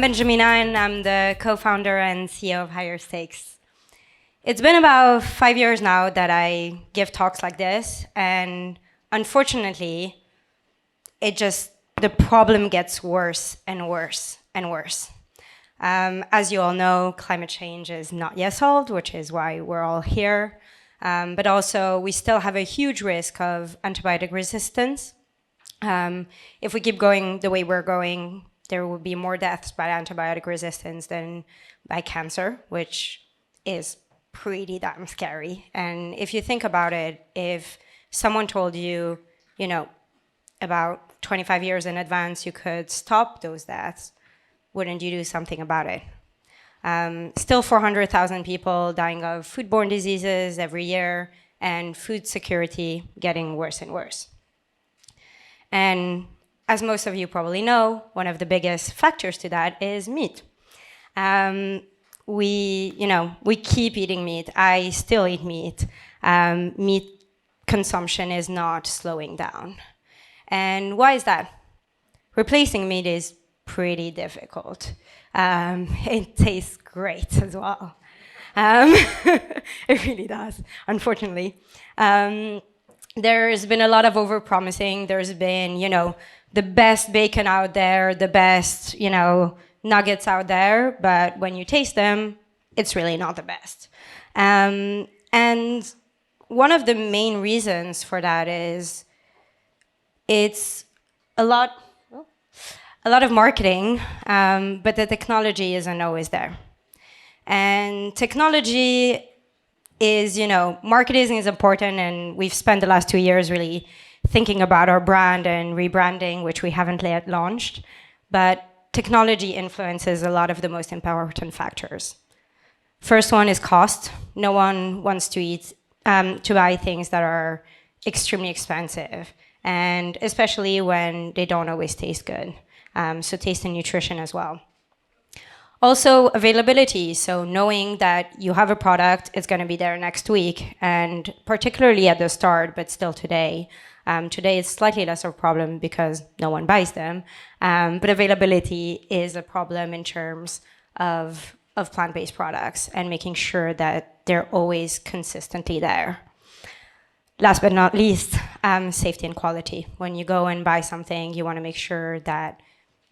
Benjamina, and I'm the co-founder and CEO of HigherSteaks. It's been about 5 years now that I give talks like this, and unfortunately, the problem gets worse and worse and worse. As you all know, climate change is not yet solved, which is why we're all here. But also, we still have a huge risk of antibiotic resistance. If we keep going the way we're going, there will be more deaths by antibiotic resistance than by cancer, which is pretty damn scary. And if you think about it, if someone told you, about 25 years in advance you could stop those deaths, wouldn't you do something about it? Still 400,000 people dying of foodborne diseases every year, and food security getting worse and worse. And as most of you probably know, one of the biggest factors to that is meat. We keep eating meat. I still eat meat. Meat consumption is not slowing down. And why is that? Replacing meat is pretty difficult. It tastes great as well. It really does, unfortunately. There's been a lot of overpromising. There's been, the best bacon out there, the best, nuggets out there, but when you taste them, it's really not the best. And one of the main reasons for that is it's a lot of marketing, but the technology isn't always there. And technology is, marketing is important, and we've spent the last 2 years really thinking about our brand and rebranding, which we haven't yet launched. But technology influences a lot of the most important factors. First one is cost. No one wants to buy things that are extremely expensive, and especially when they don't always taste good. So taste and nutrition as well. Also, availability, so knowing that you have a product, it's going to be there next week, and particularly at the start, but still today. Today it's slightly less of a problem because no one buys them, but availability is a problem in terms of plant-based products and making sure that they're always consistently there. Last but not least, safety and quality. When you go and buy something, you want to make sure that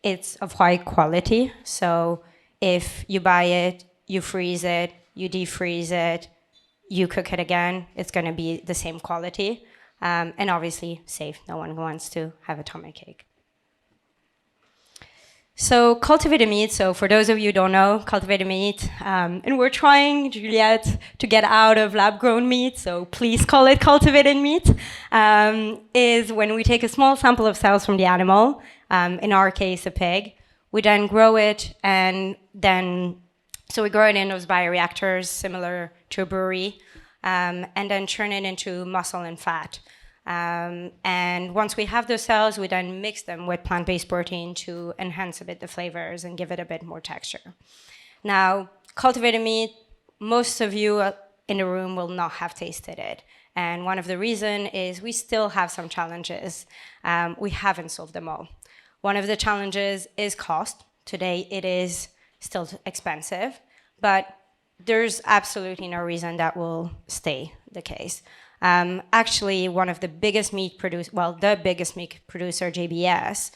it's of high quality. So if you buy it, you freeze it, you defreeze it, you cook it again, it's going to be the same quality. And obviously safe. No one wants to have a tummy ache. So cultivated meat, so for those of you who don't know, cultivated meat, and we're trying, Juliette, to get out of lab-grown meat, so please call it cultivated meat, is when we take a small sample of cells from the animal, in our case, a pig, we then grow it, so we grow it in those bioreactors, similar to a brewery, and then turn it into muscle and fat. And once we have those cells, we then mix them with plant-based protein to enhance a bit the flavors and give it a bit more texture. Now, cultivated meat, most of you in the room will not have tasted it. And one of the reasons is we still have some challenges. We haven't solved them all. One of the challenges is cost. Today, it is still expensive, but there's absolutely no reason that will stay the case. Actually, one of the biggest meat the biggest meat producer, JBS,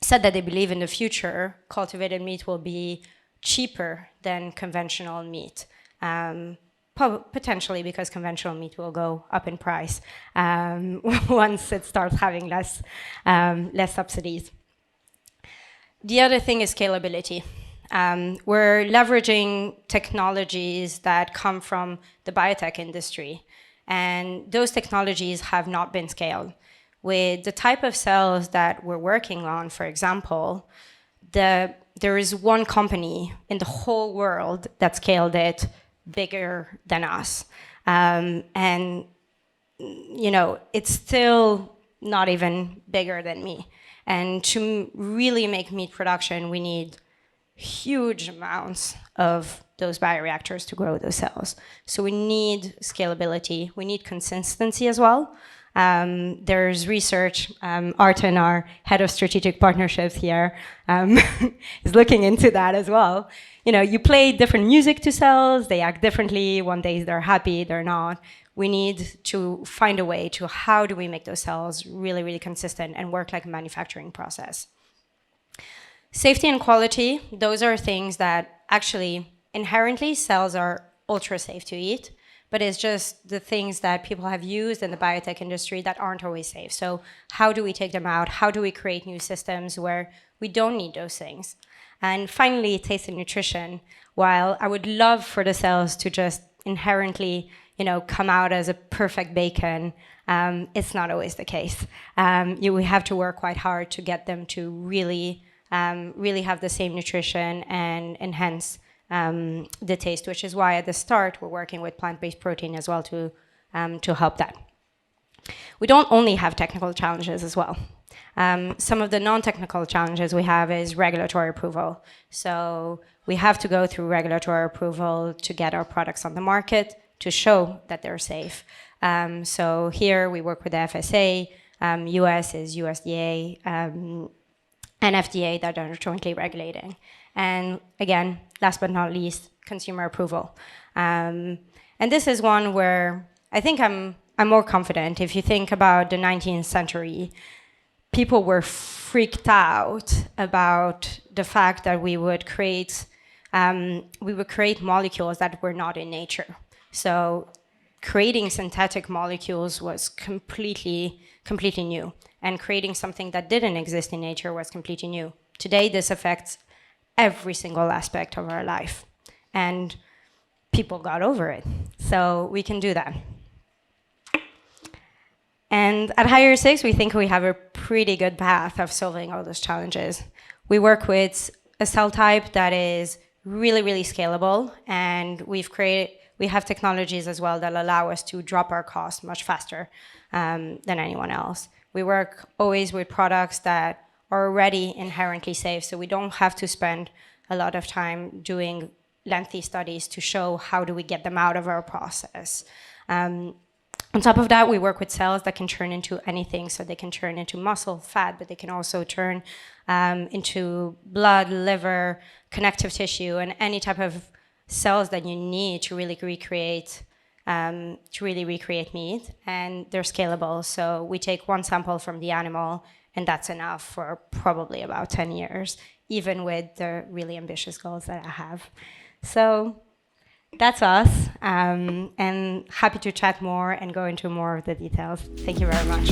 said that they believe in the future, cultivated meat will be cheaper than conventional meat. Potentially because conventional meat will go up in price once it starts having less subsidies. The other thing is scalability. We're leveraging technologies that come from the biotech industry, and those technologies have not been scaled. With the type of cells that we're working on, for example, there is one company in the whole world that scaled it bigger than us. And it's still not even bigger than me. And to really make meat production, we need huge amounts of those bioreactors to grow those cells. So we need scalability. We need consistency as well. There's research. Arten, our head of strategic partnerships here, is looking into that as well. You play different music to cells, they act differently. One day they're happy, they're not. We need to find a way to how do we make those cells really, really consistent and work like a manufacturing process. Safety and quality, those are things that actually inherently cells are ultra safe to eat, but it's just the things that people have used in the biotech industry that aren't always safe. So how do we take them out? How do we create new systems where we don't need those things? And finally, taste and nutrition. While I would love for the cells to just inherently, come out as a perfect bacon, it's not always the case. We have to work quite hard to get them to really have the same nutrition and enhance the taste, which is why at the start we're working with plant-based protein as well to help that. We don't only have technical challenges as well. Some of the non-technical challenges we have is regulatory approval. So we have to go through regulatory approval to get our products on the market to show that they're safe. So here we work with the FSA, US is USDA, and FDA that are jointly regulating. And again, last but not least, consumer approval. And this is one where I think I'm more confident. If you think about the 19th century, people were freaked out about the fact that we would create molecules that were not in nature. So creating synthetic molecules was completely new. And creating something that didn't exist in nature was completely new. Today, this affects every single aspect of our life. And people got over it. So we can do that. And at HigherSteaks, we think we have a pretty good path of solving all those challenges. We work with a cell type that is really, really scalable, and we have technologies as well that allow us to drop our costs much faster than anyone else. We work always with products that are already inherently safe, so we don't have to spend a lot of time doing lengthy studies to show how do we get them out of our process. On top of that, we work with cells that can turn into anything. So they can turn into muscle, fat, but they can also turn into blood, liver, connective tissue, and any type of cells that you need to really recreate meat. And they're scalable. So we take one sample from the animal, and that's enough for probably about 10 years, even with the really ambitious goals that I have. So that's us, and happy to chat more and go into more of the details. Thank you very much.